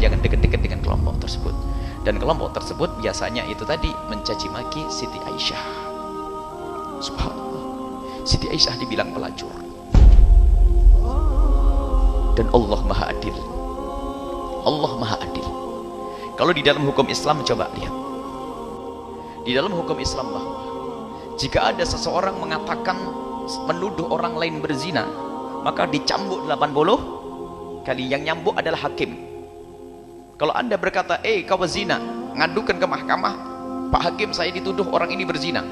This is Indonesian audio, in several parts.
jangan dekat-dekat dengan kelompok tersebut. Dan kelompok tersebut biasanya itu tadi mencaci maki Siti Aisyah. Subhanallah, Siti Aisyah dibilang pelacur. Dan Allah Maha Adil. Allah Maha Adil. Kalau di dalam hukum Islam, coba lihat. Di dalam hukum Islam bahwa jika ada seseorang mengatakan, menuduh orang lain berzina, maka dicambuk 80 kali. Yang nyambuk adalah hakim. Kalau anda berkata, kau berzina, ngadukan ke mahkamah, Pak Hakim, saya dituduh orang ini berzina,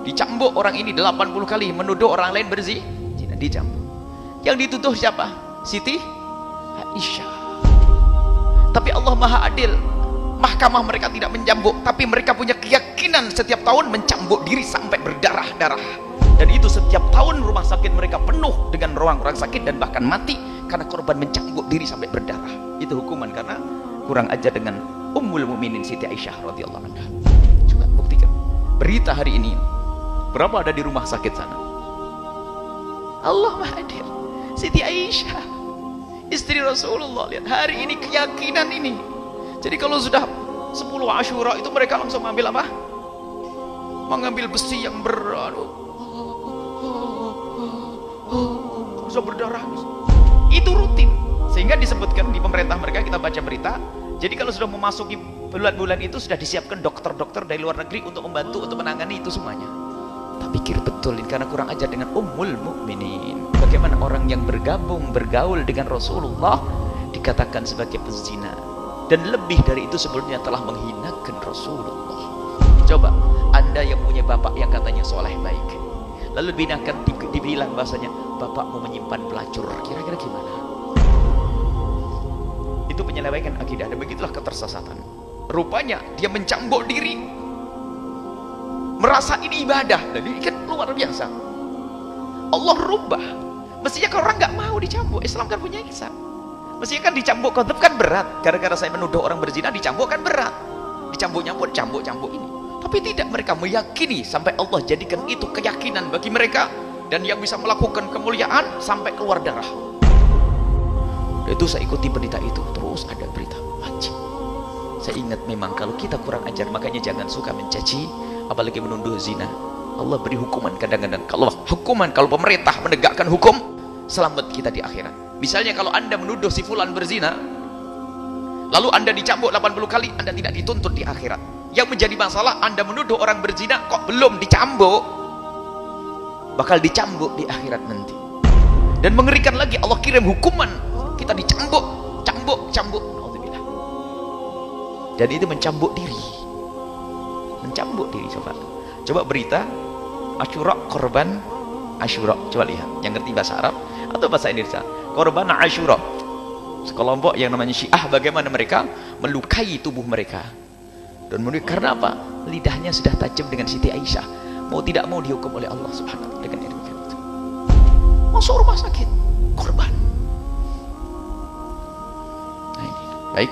dicambuk orang ini 80 kali, menuduh orang lain berzina, dicambuk. Yang dituduh siapa? Siti Aisyah. Tapi Allah Maha Adil, mahkamah mereka tidak mencambuk, tapi mereka punya keyakinan setiap tahun mencambuk diri sampai berdarah-darah. Dan itu setiap tahun rumah sakit mereka penuh dengan orang-orang sakit dan bahkan mati karena korban mencambuk diri sampai berdarah. Itu hukuman karena kurang ajar dengan Ummul Mukminin Siti Aisyah radhiyallahu anha. Coba buktikan. Berita hari ini, berapa ada di rumah sakit sana? Allah Maha Adil. Siti Aisyah, istri Rasulullah, lihat hari ini keyakinan ini. Jadi kalau sudah 10 Asyura itu mereka langsung mengambil apa? Mengambil besi yang berat. Bisa berdarah. Itu rutin. Sehingga disebutkan di pemerintah mereka, kita baca berita, jadi kalau sudah memasuki bulan-bulan itu sudah disiapkan dokter-dokter dari luar negeri untuk membantu, untuk menangani itu semuanya. Tak pikir betul ini karena kurang ajar dengan Ummul Mukminin. Bagaimana orang yang bergabung, bergaul dengan Rasulullah dikatakan sebagai pezina, dan lebih dari itu sebelumnya telah menghinakan Rasulullah. Coba anda yang punya bapak yang katanya soleh baik, lalu dibilang bahasanya bapakmu menyimpan pelacur, kira-kira gimana? Itu penyelewengan akidah, dan begitulah ketersesatan. Rupanya dia mencambuk diri, merasa ini ibadah, dan ini kan luar biasa. Allah rubah. Mestinya kalau orang nggak mau dicambuk, Islam kan punya kisah. Mestinya kan dicambuk qadzaf kan berat, gara-gara saya menuduh orang berzina dicambuk kan berat. Dicambuknya pun cambuk ini. Tapi tidak, mereka meyakini sampai Allah jadikan itu keyakinan bagi mereka, dan yang bisa melakukan kemuliaan sampai keluar darah. Itu saya ikuti berita itu, terus ada berita wajib. Saya ingat memang kalau kita kurang ajar, makanya jangan suka mencaci, apalagi menuduh zina. Allah beri hukuman kadang-kadang. Kalau pemerintah menegakkan hukum, selamat kita di akhirat. Misalnya kalau anda menuduh si fulan berzina, lalu anda dicambuk 80 kali, anda tidak dituntut di akhirat. Yang menjadi masalah, anda menuduh orang berzina kok belum dicambuk, bakal dicambuk di akhirat nanti. Dan mengerikan lagi, Allah kirim hukuman, kita dicambuk. Alhamdulillah. Dan itu mencambuk diri. Coba berita Asyura, korban Asyura. Coba lihat, yang ngerti bahasa Arab atau bahasa Indonesia, korban Asyura. Sekelompok yang namanya Syiah, bagaimana mereka melukai tubuh mereka. Dan karena apa? Lidahnya sudah tajam dengan Siti Aisyah. Mau tidak mau dihukum oleh Allah Subhanahu wa taala dengan demikian itu. Masuk rumah sakit, korban. Baik.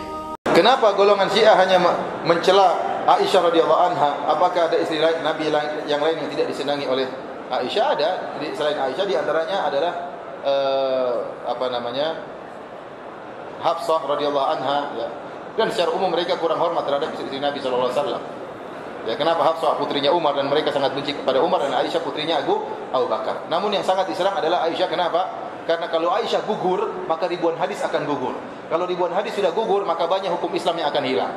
Kenapa golongan Syiah hanya mencela Aisyah radhiyallahu anha? Apakah ada istri lain, Nabi yang lain yang tidak disenangi oleh Aisyah? Ada. Selain Aisyah, di antaranya adalah Hafsah radhiyallahu anha. Ya. Dan secara umum mereka kurang hormat terhadap istri Nabi sallallahu alaihi wasallam. Ya, kenapa Hafsah putrinya Umar dan mereka sangat benci kepada Umar, dan Aisyah putrinya Abu Bakar. Namun yang sangat diserang adalah Aisyah. Kenapa? Karena kalau Aisyah gugur, maka ribuan hadis akan gugur. Kalau ribuan hadis sudah gugur, maka banyak hukum Islam yang akan hilang.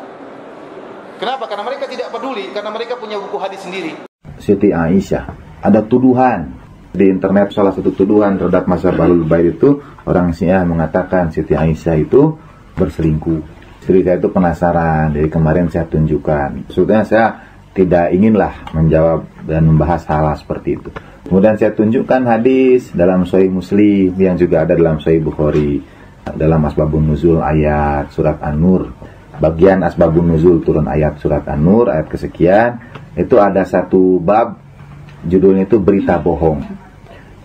Kenapa? Karena mereka tidak peduli, karena mereka punya buku hadis sendiri. Siti Aisyah, ada tuduhan di internet, salah satu tuduhan terhadap mazhab Ahlul Bait itu, orang Syiah mengatakan Siti Aisyah itu berselingkuh. Jadi saya itu penasaran, jadi kemarin saya tunjukkan. Sebetulnya saya tidak inginlah menjawab dan membahas hal seperti itu. Kemudian saya tunjukkan hadis dalam Sahih Muslim yang juga ada dalam Sahih Bukhari, dalam Asbabun Nuzul ayat surat An-Nur. Bagian Asbabun Nuzul turun ayat surat An-Nur ayat kesekian, itu ada satu bab judulnya itu berita bohong.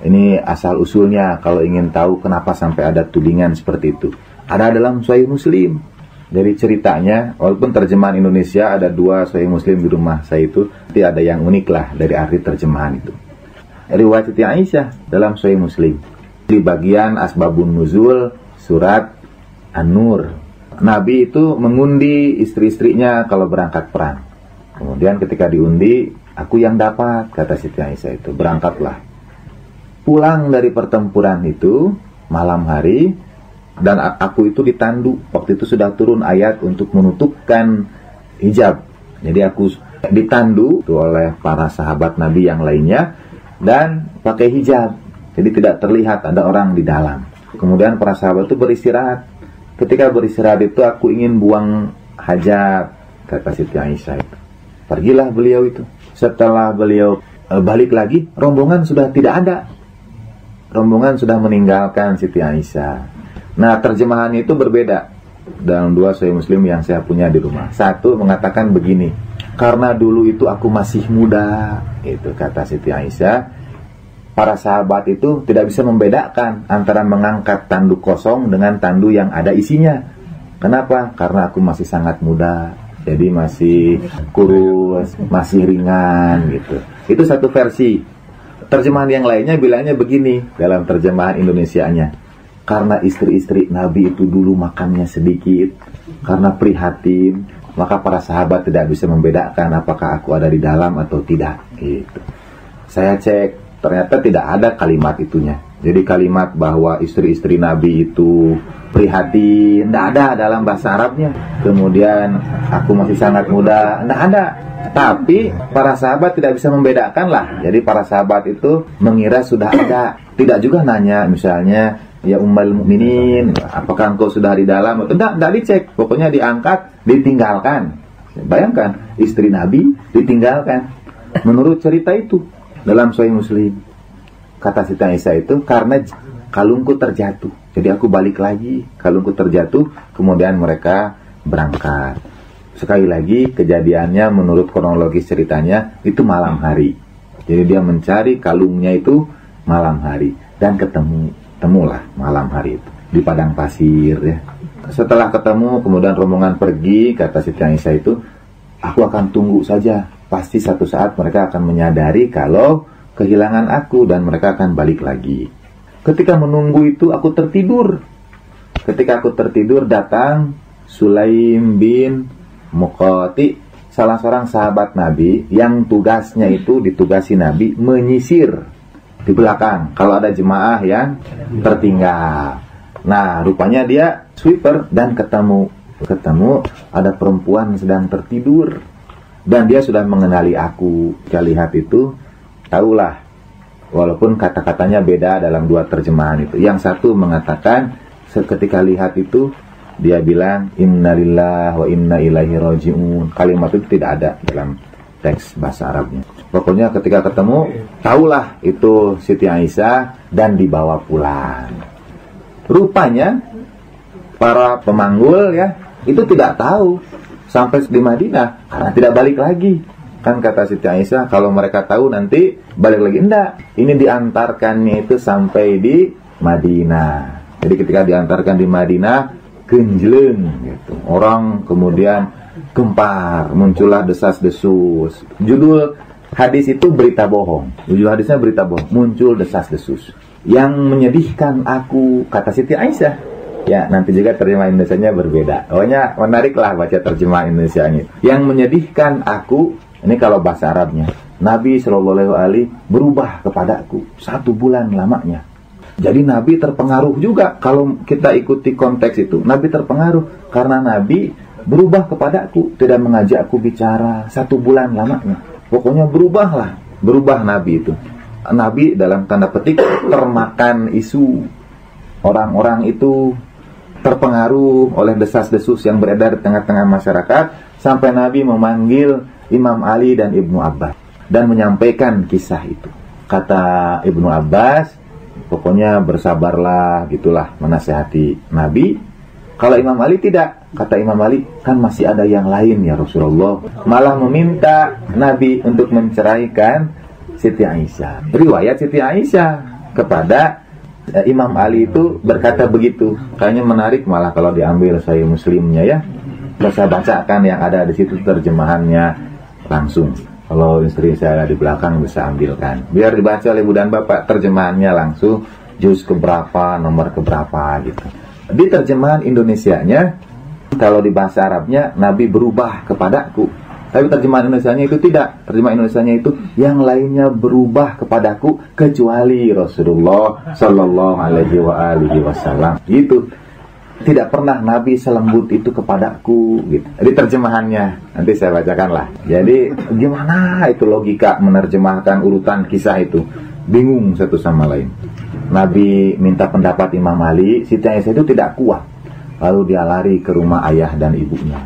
Ini asal usulnya kalau ingin tahu kenapa sampai ada tudingan seperti itu. Ada dalam Sahih Muslim. Dari ceritanya, walaupun terjemahan Indonesia ada 2 Sahih Muslim di rumah saya itu, tapi ada yang unik lah dari arti terjemahan itu. Riwayat Siti Aisyah dalam Sahih Muslim di bagian Asbabun Nuzul surat An-Nur Nabi itu mengundi istri-istrinya kalau berangkat perang. Kemudian ketika diundi, aku yang dapat, kata Siti Aisyah itu. Berangkatlah. Pulang dari pertempuran itu malam hari, dan aku itu ditandu. Waktu itu sudah turun ayat untuk menutupkan hijab. Jadi aku ditandu oleh para sahabat Nabi yang lainnya dan pakai hijab. Jadi tidak terlihat ada orang di dalam. Kemudian para sahabat itu beristirahat. Ketika beristirahat itu aku ingin buang hajat, kata Siti Aisyah itu. Pergilah beliau itu. Setelah beliau balik lagi, rombongan sudah tidak ada. Rombongan sudah meninggalkan Siti Aisyah. Nah, terjemahannya itu berbeda dalam dua Sahih Muslim yang saya punya di rumah. Satu mengatakan begini, karena dulu itu aku masih muda, itu kata Siti Aisyah. Para sahabat itu tidak bisa membedakan antara mengangkat tanduk kosong dengan tandu yang ada isinya. Kenapa? Karena aku masih sangat muda, jadi masih kurus, masih ringan gitu. Itu satu versi. Terjemahan yang lainnya bilangnya begini dalam terjemahan Indonesianya. Karena istri-istri Nabi itu dulu makannya sedikit, karena prihatin, maka para sahabat tidak bisa membedakan apakah aku ada di dalam atau tidak. Gitu. Saya cek, ternyata tidak ada kalimat itunya. Jadi kalimat bahwa istri-istri Nabi itu prihatin, tidak ada dalam bahasa Arabnya. Kemudian aku masih sangat muda, tidak ada. Tapi para sahabat tidak bisa membedakan lah. Jadi para sahabat itu mengira sudah ada. Tidak juga nanya misalnya, ya Ummul Mukminin, apakah engkau sudah di dalam? Tidak dicek. Pokoknya diangkat, ditinggalkan. Bayangkan, istri Nabi ditinggalkan. Menurut cerita itu dalam Sahih Muslim, kata Siti Aisyah itu, karena kalungku terjatuh. Jadi aku balik lagi, kalungku terjatuh, kemudian mereka berangkat. Sekali lagi kejadiannya menurut kronologis ceritanya itu malam hari. Jadi dia mencari kalungnya itu malam hari dan ketemulah malam hari itu di padang pasir ya. Setelah ketemu kemudian rombongan pergi, kata Siti Aisyah itu, aku akan tunggu saja. Pasti satu saat mereka akan menyadari kalau kehilangan aku dan mereka akan balik lagi. Ketika menunggu itu aku tertidur. Ketika aku tertidur datang Sulaim bin Muqati, salah seorang sahabat Nabi yang tugasnya itu ditugasi Nabi menyisir di belakang kalau ada jemaah yang tertinggal. Nah, rupanya dia sweeper dan ketemu ada perempuan sedang tertidur dan dia sudah mengenali aku. Dia lihat itu, tahulah, walaupun kata-katanya beda dalam dua terjemahan itu. Yang satu mengatakan ketika lihat itu dia bilang innalillahi wa inna ilaihi raji'un. Kalimat itu tidak ada dalam teks bahasa Arabnya. Pokoknya ketika ketemu, tahulah itu Siti Aisyah dan dibawa pulang. Rupanya para pemanggul ya itu tidak tahu sampai di Madinah karena tidak balik lagi. Kan kata Siti Aisyah, kalau mereka tahu nanti balik lagi. Enggak, ini diantarkannya itu sampai di Madinah. Jadi ketika diantarkan di Madinah, genjleng gitu. Orang kemudian gempar, muncullah desas-desus. Judul hadis itu berita bohong. Judul hadisnya berita bohong, muncul desas-desus. Yang menyedihkan aku, kata Siti Aisyah. Ya, nanti juga terjemahan Indonesianya berbeda. Pokoknya menariklah baca terjemahan Indonesianya. Yang menyedihkan aku, ini kalau bahasa Arabnya, Nabi SAW berubah kepadaku 1 bulan lamanya. Jadi Nabi terpengaruh juga. Kalau kita ikuti konteks itu, Nabi terpengaruh karena Nabi berubah kepadaku, tidak mengajak aku bicara 1 bulan lamanya. Pokoknya berubah Nabi itu. Nabi dalam tanda petik termakan isu. Orang-orang itu terpengaruh oleh desas-desus yang beredar di tengah-tengah masyarakat sampai Nabi memanggil Imam Ali dan Ibnu Abbas dan menyampaikan kisah itu. Kata Ibnu Abbas, pokoknya bersabarlah, gitulah menasihati Nabi. Kalau Imam Ali tidak, kata Imam Ali, kan masih ada yang lain ya Rasulullah. Malah meminta Nabi untuk menceraikan Siti Aisyah. Riwayat Siti Aisyah kepada Imam Ali itu berkata begitu. Kayaknya menarik malah kalau diambil Sahih Muslimnya ya. Saya bacakan yang ada di situ terjemahannya langsung. Kalau istri saya di belakang bisa ambilkan. Biar dibaca oleh ibu dan bapak terjemahannya langsung, juz keberapa, nomor keberapa gitu. Di terjemahan Indonesianya Kalau di bahasa Arabnya, Nabi berubah kepadaku. Tapi terjemahan Indonesianya itu tidak. Terjemahan Indonesianya itu, yang lainnya berubah kepadaku kecuali Rasulullah Sallallahu Alaihi Wasallam. Gitu. Tidak pernah Nabi selembut itu kepadaku. Gitu. Jadi terjemahannya nanti saya bacakanlah. Jadi gimana itu logika menerjemahkan urutan kisah itu? Bingung satu sama lain. Nabi minta pendapat Imam Ali. Siti Aisyah itu tidak kuat. Lalu dia lari ke rumah ayah dan ibunya.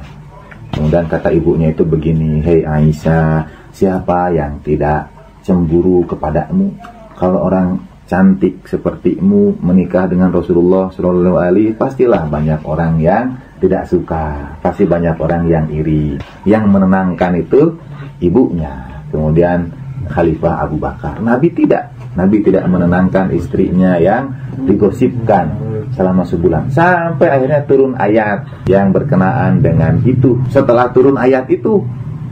Kemudian kata ibunya itu begini, "Hei Aisyah, siapa yang tidak cemburu kepadamu? Kalau orang cantik sepertimu menikah dengan Rasulullah Sallallahu Alaihi Wasallam, pastilah banyak orang yang tidak suka, pasti banyak orang yang iri." Yang menenangkan itu ibunya. Kemudian Khalifah Abu Bakar. Nabi tidak menenangkan istrinya yang digosipkan selama sebulan, sampai akhirnya turun ayat yang berkenaan dengan itu. Setelah turun ayat itu,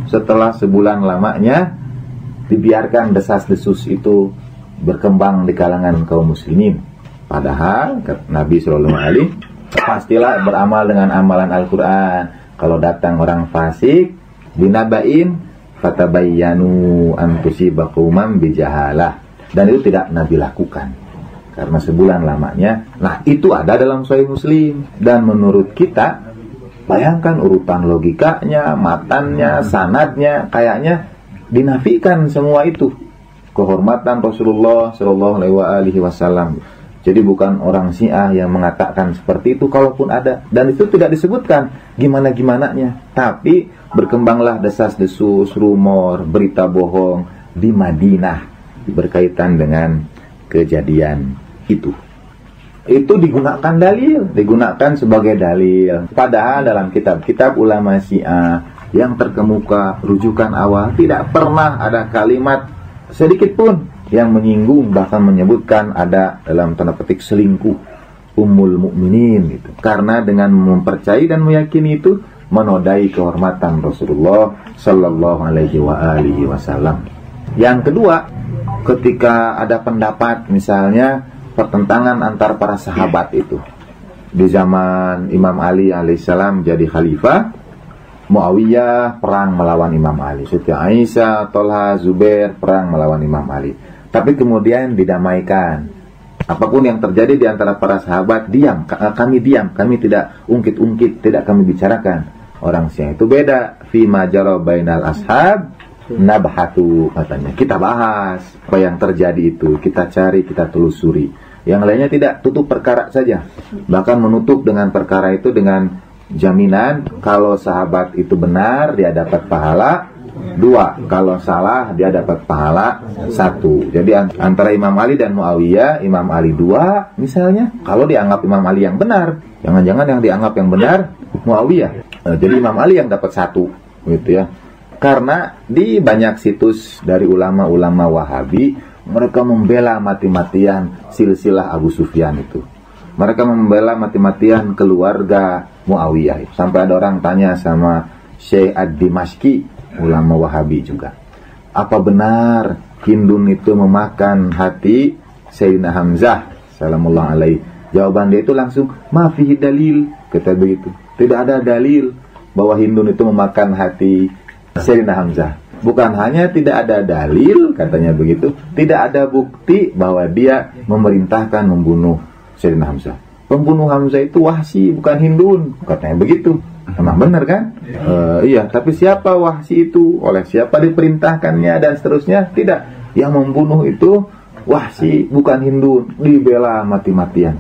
setelah sebulan lamanya dibiarkan desas-desus itu berkembang di kalangan kaum muslimin. Padahal Nabi Sallallahu Alaihi pastilah beramal dengan amalan Al-Quran. Kalau datang orang fasik binabain fatabayyanu an tusiba qauman bijahalah, dan itu tidak Nabi lakukan karena sebulan lamanya. Nah, itu ada dalam Sahih Muslim. Dan menurut kita, bayangkan urutan logikanya, matannya, sanadnya, kayaknya dinafikan semua itu. Kehormatan Rasulullah Sallallahu Alaihi Wasallam. Jadi bukan orang Syiah yang mengatakan seperti itu, kalaupun ada. Dan itu tidak disebutkan gimana-gimananya. Tapi berkembanglah desas-desus, rumor, berita bohong di Madinah berkaitan dengan kejadian itu digunakan digunakan sebagai dalil. Padahal dalam kitab-kitab ulama Syiah yang terkemuka, rujukan awal, tidak pernah ada kalimat sedikit pun yang menyinggung, bahkan menyebutkan ada dalam tanda petik selingkuh Ummul Mukminin gitu. Karena dengan mempercayai dan meyakini itu menodai kehormatan Rasulullah Sallallahu Alaihi Wasallam. Yang kedua, ketika ada pendapat misalnya pertentangan antar para sahabat itu di zaman Imam Ali alaihissalam jadi khalifah, Muawiyah perang melawan Imam Ali, Siti Aisyah, Tolha, Zubair perang melawan Imam Ali. Tapi kemudian didamaikan. Apapun yang terjadi di antara para sahabat, kami diam, kami tidak ungkit-ungkit, tidak kami bicarakan. Orang Syiah itu beda. Fi ma jara bainal ashab nabhatu, katanya. Kita bahas apa yang terjadi itu, kita cari, kita telusuri. Yang lainnya tidak, tutup perkara saja. Bahkan menutup dengan perkara itu dengan jaminan kalau sahabat itu benar dia dapat pahala 2, kalau salah dia dapat pahala 1. Jadi antara Imam Ali dan Muawiyah, Imam Ali 2 misalnya, kalau dianggap Imam Ali yang benar, jangan-jangan yang dianggap yang benar Muawiyah. Jadi Imam Ali yang dapat 1 gitu ya. Karena di banyak situs dari ulama-ulama Wahabi, mereka membela mati-matian silsilah Abu Sufyan itu. Mereka membela mati-matian keluarga Muawiyah. Sampai ada orang tanya sama Syekh Ad-Dimashqi, ulama Wahabi juga, apa benar Hindun itu memakan hati Sayyidina Hamzah salamullah alaihi? Jawaban dia itu langsung, ma fihi dalil, kata begitu. Tidak ada dalil bahwa Hindun itu memakan hati Sayyidina Hamzah. Bukan hanya tidak ada dalil, katanya begitu, tidak ada bukti bahwa dia memerintahkan membunuh Sayyidina Hamzah. Pembunuh Hamzah itu Wahsy, bukan Hindun, katanya begitu. Emang benar kan? Iya, tapi siapa Wahsy itu? Oleh siapa diperintahkannya dan seterusnya? Tidak. Yang membunuh itu Wahsy, bukan Hindun. Dibela mati-matian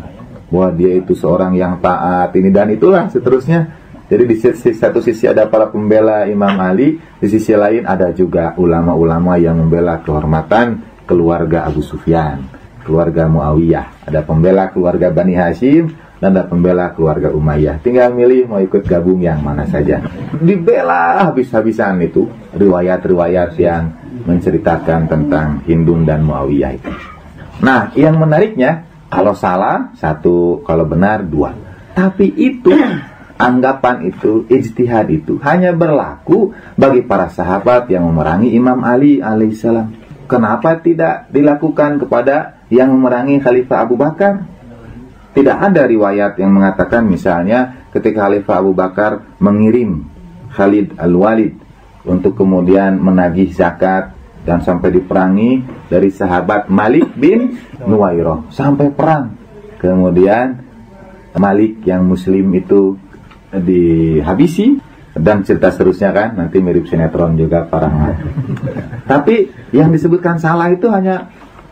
bahwa dia itu seorang yang taat, ini dan itulah seterusnya. Jadi di satu sisi ada para pembela Imam Ali, di sisi lain ada juga ulama-ulama yang membela kehormatan keluarga Abu Sufyan, keluarga Muawiyah. Ada pembela keluarga Bani Hashim dan ada pembela keluarga Umayyah. Tinggal milih mau ikut gabung yang mana saja. Dibela habis-habisan itu riwayat-riwayat yang menceritakan tentang Hindun dan Muawiyah itu. Nah, yang menariknya, kalau salah 1, kalau benar 2. Tapi itu anggapan itu, ijtihad itu hanya berlaku bagi para sahabat yang memerangi Imam Ali alaihissalam. Kenapa tidak dilakukan kepada yang memerangi Khalifah Abu Bakar? Tidak ada riwayat yang mengatakan misalnya ketika Khalifah Abu Bakar mengirim Khalid Al-Walid untuk kemudian menagih zakat dan sampai diperangi dari sahabat Malik bin Nuwairah sampai perang. Kemudian Malik yang muslim itu dihabisi dan cerita seterusnya kan, nanti mirip sinetron juga para. Tapi yang disebutkan salah itu hanya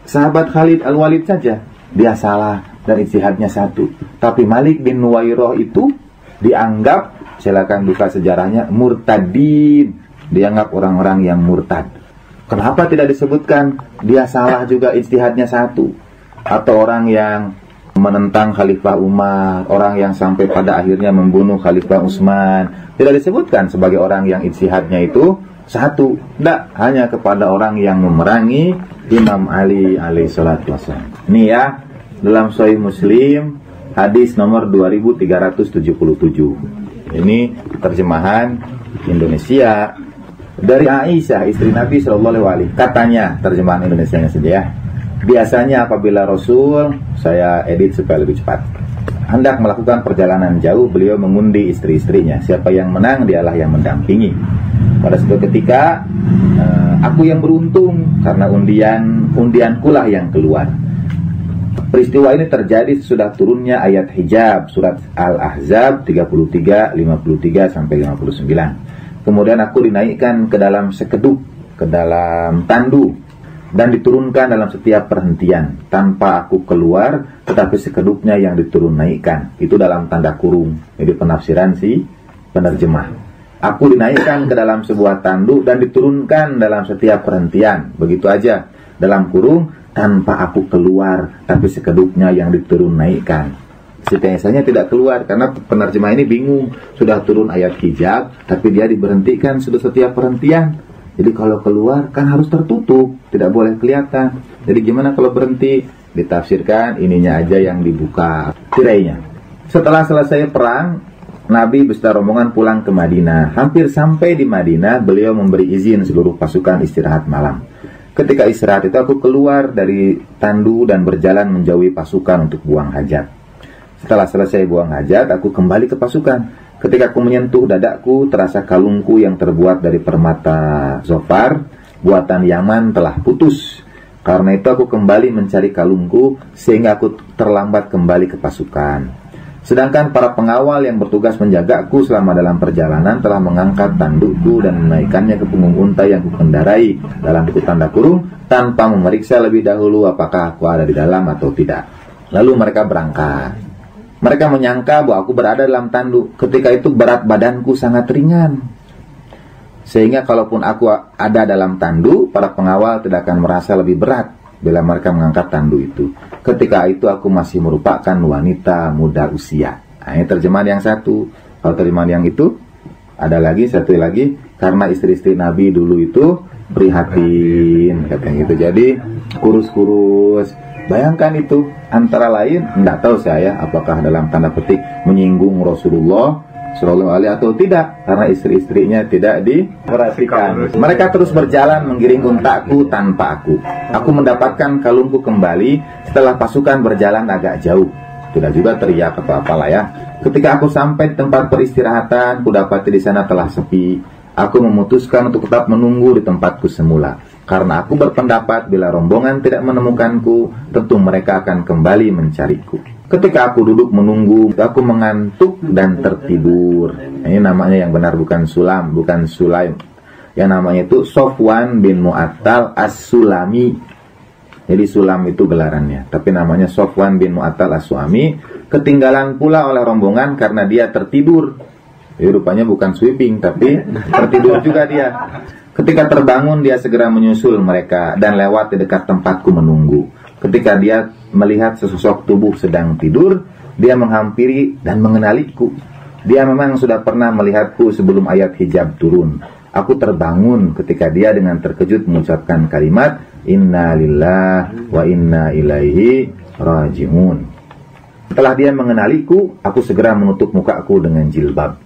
sahabat Khalid Al-Walid saja. Dia salah dan ijtihadnya satu. Tapi Malik bin Nuwairah itu dianggap, silakan buka sejarahnya, murtadin. Dianggap orang-orang yang murtad. Kenapa tidak disebutkan dia salah juga ijtihadnya satu? Atau orang yang menentang Khalifah Umar, orang yang sampai pada akhirnya membunuh Khalifah Utsman, tidak disebutkan sebagai orang yang ijtihadnya itu satu. Tidak, hanya kepada orang yang memerangi Imam Ali alaihissalatu wassalam. Ini ya, dalam Sahih Muslim hadis nomor 2377. Ini terjemahan Indonesia dari Aisyah istri Nabi SAW. Katanya, terjemahan Indonesianya saja ya. Biasanya apabila Rasul, saya edit supaya lebih cepat, hendak melakukan perjalanan jauh, beliau mengundi istri-istrinya. Siapa yang menang, dialah yang mendampingi. Pada suatu ketika, aku yang beruntung karena undiankulah yang keluar. Peristiwa ini terjadi sesudah turunnya ayat hijab surat Al-Ahzab 33, 53 sampai 59. Kemudian aku dinaikkan ke dalam sekeduk, ke dalam tandu, dan diturunkan dalam setiap perhentian tanpa aku keluar, tetapi sekeduknya yang diturun naikkan. Itu dalam tanda kurung. Jadi penafsiran si penerjemah. Aku dinaikkan ke dalam sebuah tanduk dan diturunkan dalam setiap perhentian. Begitu aja. Dalam kurung, tanpa aku keluar, tapi sekeduknya yang diturun naikkan. Biasanya tidak keluar karena penerjemah ini bingung. Sudah turun ayat hijab, tapi dia diberhentikan sudah setiap perhentian. Jadi kalau keluar kan harus tertutup, tidak boleh kelihatan. Jadi gimana kalau berhenti? Ditafsirkan ininya aja yang dibuka tirainya. Setelah selesai perang, Nabi beserta rombongan pulang ke Madinah. Hampir sampai di Madinah, beliau memberi izin seluruh pasukan istirahat malam. Ketika istirahat itu aku keluar dari tandu dan berjalan menjauhi pasukan untuk buang hajat. Setelah selesai buang hajat, aku kembali ke pasukan. Ketika aku menyentuh dadaku, terasa kalungku yang terbuat dari permata zofar, buatan Yaman telah putus. Karena itu aku kembali mencari kalungku, sehingga aku terlambat kembali ke pasukan. Sedangkan para pengawal yang bertugas menjagaku selama dalam perjalanan telah mengangkat tandukku dan menaikkannya ke punggung unta yang kukendarai dalam buku tanda kurung, tanpa memeriksa lebih dahulu apakah aku ada di dalam atau tidak. Lalu mereka berangkat. Mereka menyangka bahwa aku berada dalam tanduk. Ketika itu berat badanku sangat ringan, sehingga kalaupun aku ada dalam tanduk, para pengawal tidak akan merasa lebih berat bila mereka mengangkat tanduk itu. Ketika itu aku masih merupakan wanita muda usia. Nah, ini terjemahan yang satu. Kalau terjemahan yang itu, ada lagi, satu lagi, karena istri-istri Nabi dulu itu prihatin, katanya gitu. Jadi kurus-kurus. Bayangkan itu, antara lain, tidak tahu saya apakah dalam tanda petik menyinggung Rasulullah Sallallahu Alaihi atau tidak, karena istri-istrinya tidak diperhatikan. Mereka terus berjalan menggiring untaku tanpa aku. Aku mendapatkan kalungku kembali setelah pasukan berjalan agak jauh. Tidak juga teriak apa-apalah ya. Ketika aku sampai di tempat peristirahatan, kudapati di sana telah sepi. Aku memutuskan untuk tetap menunggu di tempatku semula, karena aku berpendapat bila rombongan tidak menemukanku, tentu mereka akan kembali mencariku. Ketika aku duduk menunggu, aku mengantuk dan tertidur. Ini namanya yang benar bukan Sulam, bukan Sulaim. Yang namanya itu Sofwan bin Mu'attal As-Sulami. Jadi Sulam itu gelarannya, tapi namanya Sofwan bin Mu'attal As-Sulami. Ketinggalan pula oleh rombongan karena dia tertidur. Jadi rupanya bukan sweeping, tapi tertidur juga dia. Ketika terbangun, dia segera menyusul mereka dan lewat di dekat tempatku menunggu. Ketika dia melihat sesosok tubuh sedang tidur, dia menghampiri dan mengenaliku. Dia memang sudah pernah melihatku sebelum ayat hijab turun. Aku terbangun ketika dia dengan terkejut mengucapkan kalimat Inna lillahi wa inna ilaihi raji'un. Setelah dia mengenaliku, aku segera menutup mukaku dengan jilbab.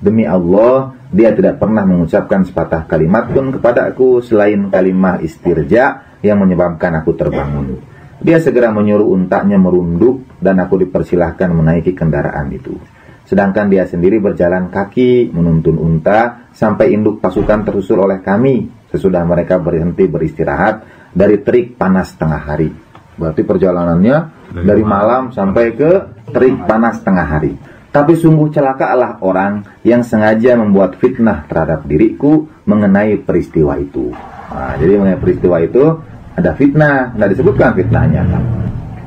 Demi Allah, dia tidak pernah mengucapkan sepatah kalimat pun kepada aku selain kalimat istirja yang menyebabkan aku terbangun. Dia segera menyuruh untanya merunduk dan aku dipersilahkan menaiki kendaraan itu. Sedangkan dia sendiri berjalan kaki menuntun unta sampai induk pasukan tersusul oleh kami sesudah mereka berhenti beristirahat dari terik panas tengah hari. Berarti perjalanannya dari malam sampai ke terik panas tengah hari. Tapi sungguh celakalah orang yang sengaja membuat fitnah terhadap diriku mengenai peristiwa itu. Nah, jadi mengenai peristiwa itu ada fitnah, tidak disebutkan fitnahnya.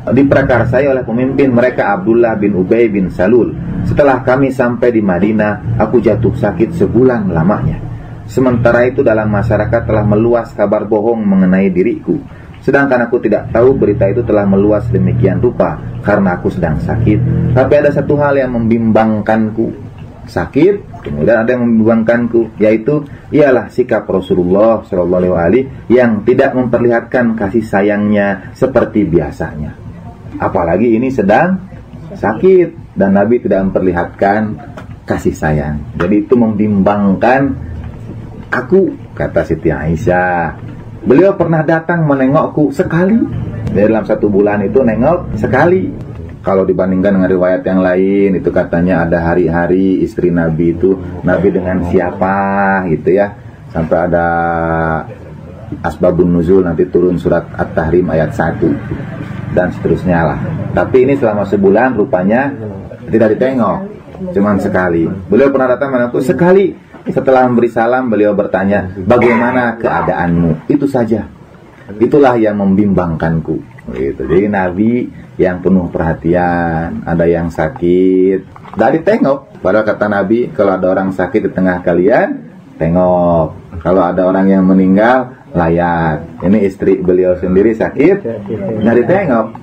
Diprakarsai oleh pemimpin mereka Abdullah bin Ubay bin Salul. Setelah kami sampai di Madinah, aku jatuh sakit sebulan lamanya. Sementara itu dalam masyarakat telah meluas kabar bohong mengenai diriku. Sedangkan aku tidak tahu berita itu telah meluas demikian rupa karena aku sedang sakit. Tapi ada satu hal yang membimbangkanku. Sakit, kemudian ada yang membimbangkanku, yaitu ialah sikap Rasulullah SAW yang tidak memperlihatkan kasih sayangnya seperti biasanya. Apalagi ini sedang sakit dan Nabi tidak memperlihatkan kasih sayang. Jadi itu membimbangkan aku, kata Siti Aisyah. Beliau pernah datang menengokku sekali. Dalam 1 bulan itu nengok sekali. Kalau dibandingkan dengan riwayat yang lain, itu katanya ada hari-hari istri Nabi itu, Nabi dengan siapa gitu ya. Sampai ada asbabun nuzul, nanti turun surat At-Tahrim ayat 1 dan seterusnya lah. Tapi ini selama sebulan rupanya tidak ditengok, cuman sekali. Beliau pernah datang menengokku sekali. Setelah memberi salam, beliau bertanya, bagaimana keadaanmu? Itu saja. Itulah yang membimbangkanku. Gitu. Jadi Nabi yang penuh perhatian, ada yang sakit, dari tengok. Padahal kata Nabi, kalau ada orang sakit di tengah kalian, tengok. Kalau ada orang yang meninggal, layak. Ini istri beliau sendiri sakit, nggak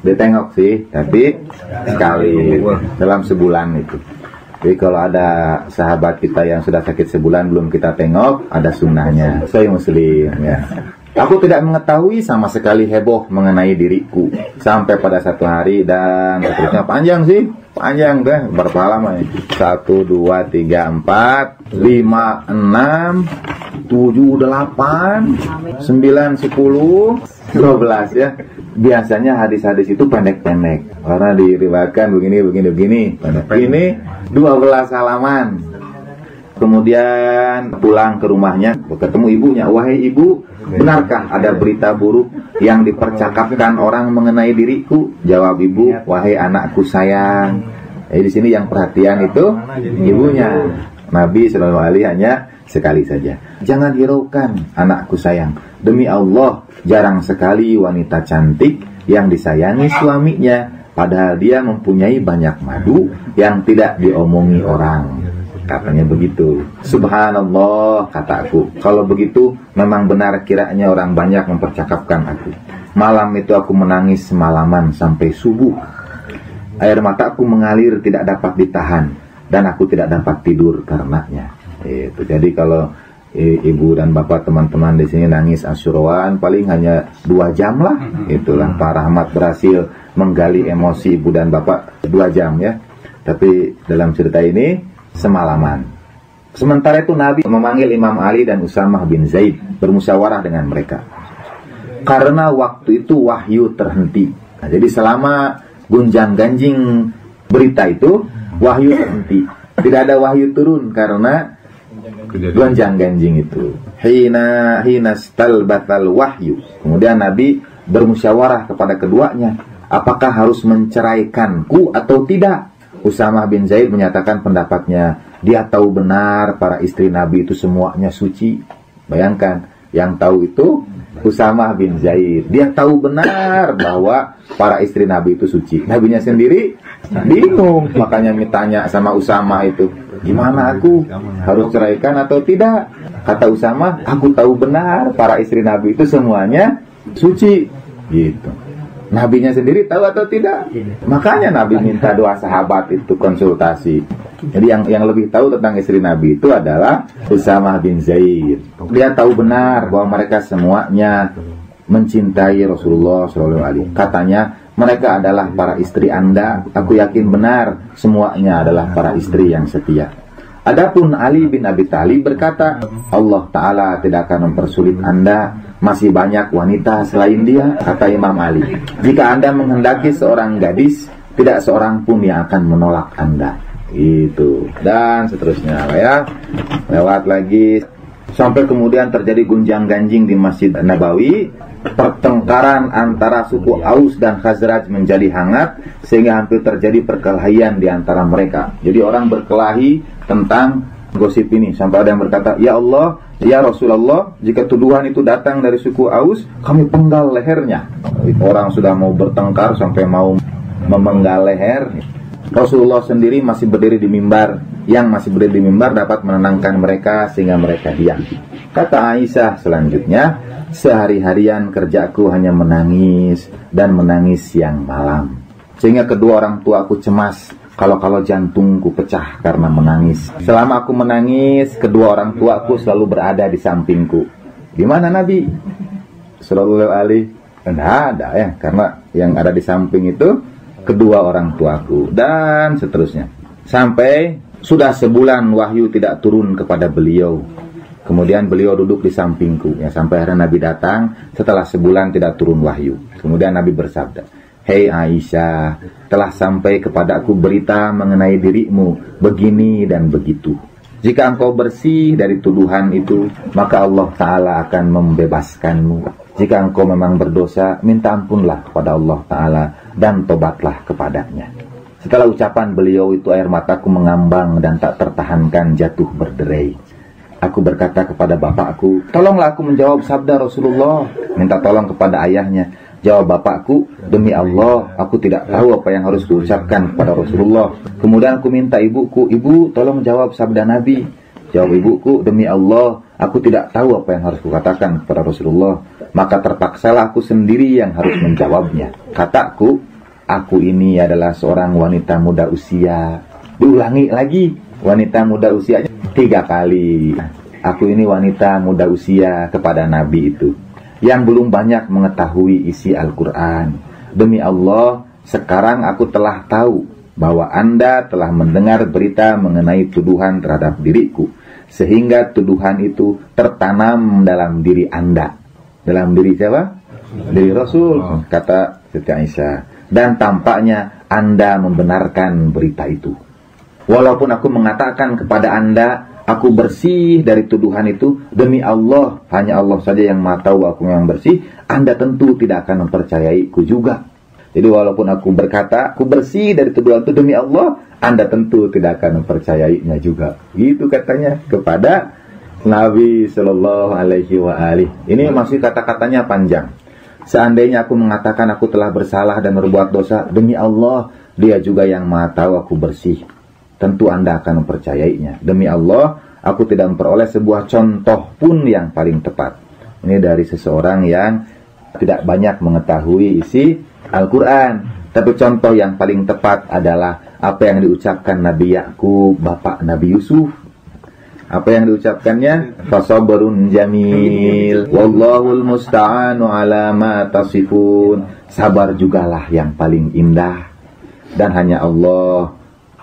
ditengok sih, tapi sekali dalam sebulan itu. Jadi kalau ada sahabat kita yang sudah sakit sebulan belum kita tengok, ada sunnahnya. Saya Muslim ya. Aku tidak mengetahui sama sekali heboh mengenai diriku sampai pada satu hari dan seterusnya. Panjang sih, panjang deh. Berapa lama ya? 1, 2, 3, 4, 5, 6, 7, 8, 9, 10, 12 ya. Biasanya hadis-hadis itu pendek-pendek karena diriwayatkan begini. Ini 12 halaman. Kemudian pulang ke rumahnya, ketemu ibunya. Wahai ibu, benarkah ada berita buruk yang dipercakapkan orang mengenai diriku? Jawab ibu, wahai anakku sayang. Di sini yang perhatian itu ibunya. Nabi SAW hanya sekali saja. Jangan hiraukan anakku sayang. Demi Allah, jarang sekali wanita cantik yang disayangi suaminya, padahal dia mempunyai banyak madu yang tidak diomongi orang. Katanya begitu. Subhanallah, kataku. Kalau begitu, memang benar kiranya orang banyak mempercakapkan aku. Malam itu aku menangis semalaman sampai subuh. Air mataku mengalir tidak dapat ditahan dan aku tidak dapat tidur karenanya. Itu. Jadi kalau ibu dan bapak teman-teman di sini nangis asyurawan paling hanya 2 jam lah. Itulah Pak Rahmat berhasil menggali emosi ibu dan bapak 2 jam ya. Tapi dalam cerita ini semalaman. Sementara itu Nabi memanggil Imam Ali dan Usamah bin Zaid bermusyawarah dengan mereka. Karena waktu itu wahyu terhenti. Nah, jadi selama gunjang-ganjing berita itu wahyu terhenti. Tidak ada wahyu turun karena gonjang-ganjing itu. Hina stalbatal wahyu. Kemudian Nabi bermusyawarah kepada keduanya, apakah harus menceraikanku atau tidak? Usamah bin Zaid menyatakan pendapatnya. Dia tahu benar para istri Nabi itu semuanya suci. Bayangkan, yang tahu itu Usamah bin Zaid. Dia tahu benar bahwa para istri Nabi itu suci. Nabinya sendiri bingung, makanya ditanya sama Usamah itu, gimana aku harus ceraikan atau tidak? Kata Usamah, aku tahu benar para istri Nabi itu semuanya suci. Gitu. Nabinya sendiri tahu atau tidak? Makanya Nabi minta doa sahabat itu konsultasi. Jadi yang lebih tahu tentang istri Nabi itu adalah Usamah bin Zaid. Dia tahu benar bahwa mereka semuanya mencintai Rasulullah SAW. Katanya, mereka adalah para istri Anda. Aku yakin benar semuanya adalah para istri yang setia. Adapun Ali bin Abi Thalib berkata, Allah Ta'ala tidak akan mempersulit Anda Masih banyak wanita selain dia, kata Imam Ali. Jika Anda menghendaki seorang gadis, tidak seorang pun yang akan menolak Anda. Itu. Dan seterusnya ya. Lewat lagi. Sampai kemudian terjadi gunjang-ganjing di Masjid Nabawi. Pertengkaran antara suku Aus dan Khazraj menjadi hangat, sehingga hampir terjadi perkelahian di antara mereka. Jadi orang berkelahi tentang gosip ini. Sampai ada yang berkata, "Ya Allah, ya Rasulullah, jika tuduhan itu datang dari suku Aus, kami penggal lehernya." Orang sudah mau bertengkar sampai mau memenggal leher. Rasulullah sendiri masih berdiri di mimbar. Yang masih berdiri di mimbar dapat menenangkan mereka sehingga mereka diam. Kata Aisyah selanjutnya, "Sehari-harian kerjaku hanya menangis dan menangis siang malam. Sehingga kedua orang tua aku cemas kalau jantungku pecah karena menangis. Selama aku menangis, kedua orang tua aku selalu berada di sampingku." Di mana Nabi? Sallallahu alaihi. Tidak ada ya, karena yang ada di samping itu kedua orang tuaku, dan seterusnya. Sampai sudah sebulan wahyu tidak turun kepada beliau. Kemudian beliau duduk di sampingku ya, sampai akhirnya Nabi datang setelah sebulan tidak turun wahyu. Kemudian Nabi bersabda, "Hei Aisyah, telah sampai kepadaku berita mengenai dirimu begini dan begitu. Jika engkau bersih dari tuduhan itu, maka Allah Ta'ala akan membebaskanmu. Jika engkau memang berdosa, minta ampunlah kepada Allah Ta'ala dan tobatlah kepadanya." Setelah ucapan beliau itu, air mataku mengambang dan tak tertahankan jatuh berderai. Aku berkata kepada bapakku, "Tolonglah aku menjawab sabda Rasulullah." Minta tolong kepada ayahnya. Jawab bapakku, "Demi Allah, aku tidak tahu apa yang harus kuucapkan kepada Rasulullah." Kemudian aku minta ibuku, "Ibu, tolong jawab sabda Nabi." Jawab ibuku, "Demi Allah, aku tidak tahu apa yang harus kukatakan kepada Rasulullah." Maka terpaksalah aku sendiri yang harus menjawabnya. Kataku, "Aku ini adalah seorang wanita muda usia." Diulangi lagi, wanita muda usianya 3 kali. Aku ini wanita muda usia kepada Nabi itu, yang belum banyak mengetahui isi Al-Quran. Demi Allah, sekarang aku telah tahu bahwa Anda telah mendengar berita mengenai tuduhan terhadap diriku, sehingga tuduhan itu tertanam dalam diri Anda. Dalam diri siapa? Diri Rasul, kata Siti Aisyah. Dan tampaknya Anda membenarkan berita itu. Walaupun aku mengatakan kepada Anda, aku bersih dari tuduhan itu, demi Allah, hanya Allah saja yang maha tahu aku memang bersih, Anda tentu tidak akan mempercayaiku juga. Jadi walaupun aku berkata, aku bersih dari tuduhan itu demi Allah, Anda tentu tidak akan mempercayainya juga. Itu katanya kepada Nabi Sallallahu Alaihi Wasallam. Ini masih kata-katanya panjang. Seandainya aku mengatakan aku telah bersalah dan berbuat dosa, demi Allah, Dia juga yang maha tahu aku bersih. Tentu Anda akan mempercayainya. Demi Allah, aku tidak memperoleh sebuah contoh pun yang paling tepat. Ini dari seseorang yang tidak banyak mengetahui isi Al-Quran. Tapi contoh yang paling tepat adalah apa yang diucapkan Nabi Yakub, bapak Nabi Yusuf. Apa yang diucapkannya? Fasabrun jamil, wallahul musta'anu ala ma tasifun. Sabar jugalah yang paling indah, dan hanya Allah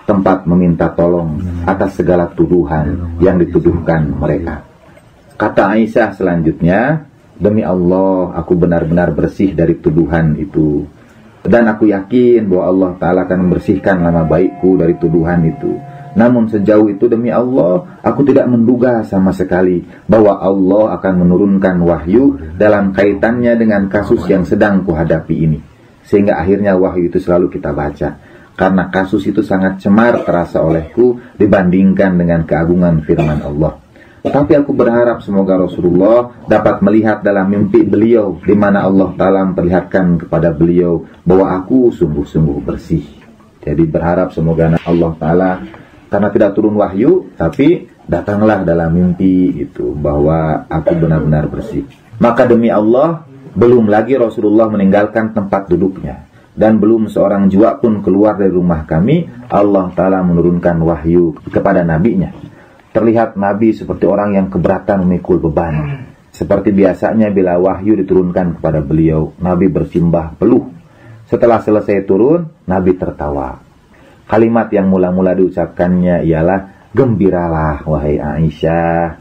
tempat meminta tolong atas segala tuduhan yang dituduhkan mereka. Kata Aisyah selanjutnya, demi Allah, aku benar-benar bersih dari tuduhan itu. Dan aku yakin bahwa Allah Ta'ala akan membersihkan nama baikku dari tuduhan itu. Namun sejauh itu demi Allah, aku tidak menduga sama sekali bahwa Allah akan menurunkan wahyu dalam kaitannya dengan kasus yang sedang kuhadapi ini. Sehingga akhirnya wahyu itu selalu kita baca. Karena kasus itu sangat cemar terasa olehku dibandingkan dengan keagungan firman Allah. Tetapi aku berharap semoga Rasulullah dapat melihat dalam mimpi beliau, di mana Allah Ta'ala memperlihatkan kepada beliau bahwa aku sungguh-sungguh bersih. Jadi berharap semoga Allah Ta'ala, karena tidak turun wahyu, tapi datanglah dalam mimpi itu bahwa aku benar-benar bersih. Maka demi Allah, belum lagi Rasulullah meninggalkan tempat duduknya, dan belum seorang jua pun keluar dari rumah kami, Allah Ta'ala menurunkan wahyu kepada nabinya. Terlihat Nabi seperti orang yang keberatan memikul beban. Seperti biasanya bila wahyu diturunkan kepada beliau, Nabi bersimbah peluh. Setelah selesai turun, Nabi tertawa. Kalimat yang mula-mula diucapkannya ialah, gembiralah wahai Aisyah.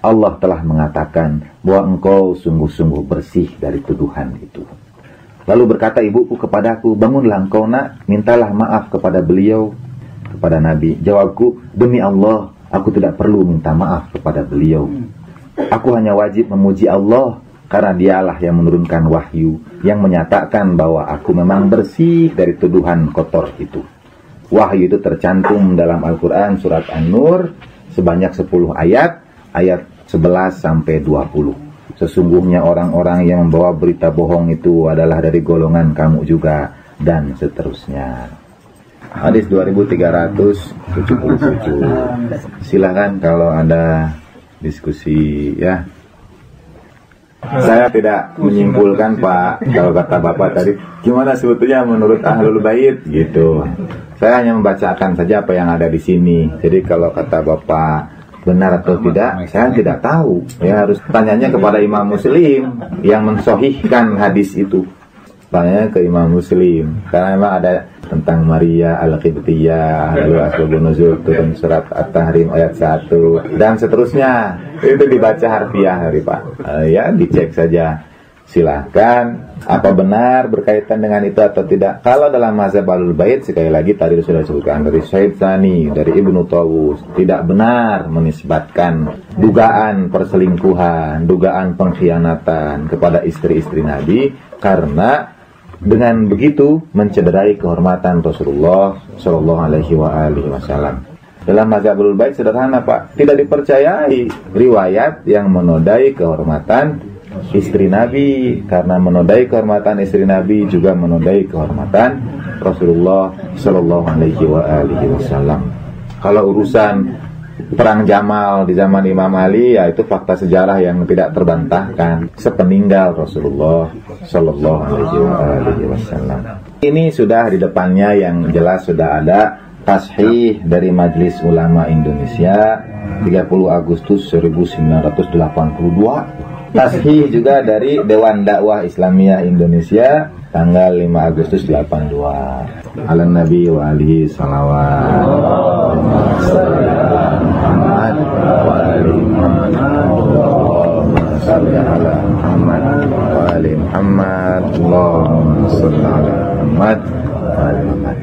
Allah telah mengatakan bahwa engkau sungguh-sungguh bersih dari tuduhan itu. Lalu berkata ibuku kepadaku, bangunlah engkau nak, mintalah maaf kepada beliau, kepada Nabi. Jawabku, demi Allah, aku tidak perlu minta maaf kepada beliau. Aku hanya wajib memuji Allah, karena dialah yang menurunkan wahyu, yang menyatakan bahwa aku memang bersih dari tuduhan kotor itu. Wahyu itu tercantum dalam Al-Quran surat An-Nur sebanyak 10 ayat 11 sampai 20. Sesungguhnya orang-orang yang membawa berita bohong itu adalah dari golongan kamu juga, dan seterusnya. Hadis 2377. Silakan kalau ada diskusi ya. Saya tidak menyimpulkan Pak, kalau kata Bapak tadi gimana sebetulnya menurut Ahlul Bait gitu. Saya hanya membacakan saja apa yang ada di sini. Jadi kalau kata Bapak benar atau tidak, saya tidak tahu. Ya harus tanyanya kepada Imam Muslim yang mensohihkan hadis itu. Tanya ke Imam Muslim, karena memang ada tentang Maria Al-Qibtiyah, lalu asbabun nuzul turun surat At-Tahrim ayat 1 dan seterusnya. Itu dibaca harfiah dari Pak. Ya dicek saja. Silahkan apa benar berkaitan dengan itu atau tidak. Kalau dalam mazhab Ahlul Bait, sekali lagi tadi sudah disebutkan dari Syekh Tsani, dari Ibnu Tawus, tidak benar menisbatkan dugaan perselingkuhan, dugaan pengkhianatan kepada istri-istri Nabi, karena dengan begitu mencederai kehormatan Rasulullah Shallallahu Alaihi Wasallam. Dalam mazhab Ahlul Bait sederhana Pak, tidak dipercayai riwayat yang menodai kehormatan istri Nabi, karena menodai kehormatan istri Nabi juga menodai kehormatan Rasulullah Shallallahu Alaihi Wasallam. Kalau urusan perang Jamal di zaman Imam Ali, ya itu fakta sejarah yang tidak terbantahkan sepeninggal Rasulullah Shallallahu Alaihi Wasallam. Ini sudah di depannya yang jelas sudah ada tashih dari Majelis Ulama Indonesia 30 Agustus 1982. Tashih juga dari Dewan Dakwah Islamiyah Indonesia tanggal 5 Agustus 82. Ala Nabi wa alihi salawat. Muhammad wa ali Muhammad. Salli ala Muhammad wa ali Muhammad. Allahumma salli ala Muhammad wa ali Muhammad.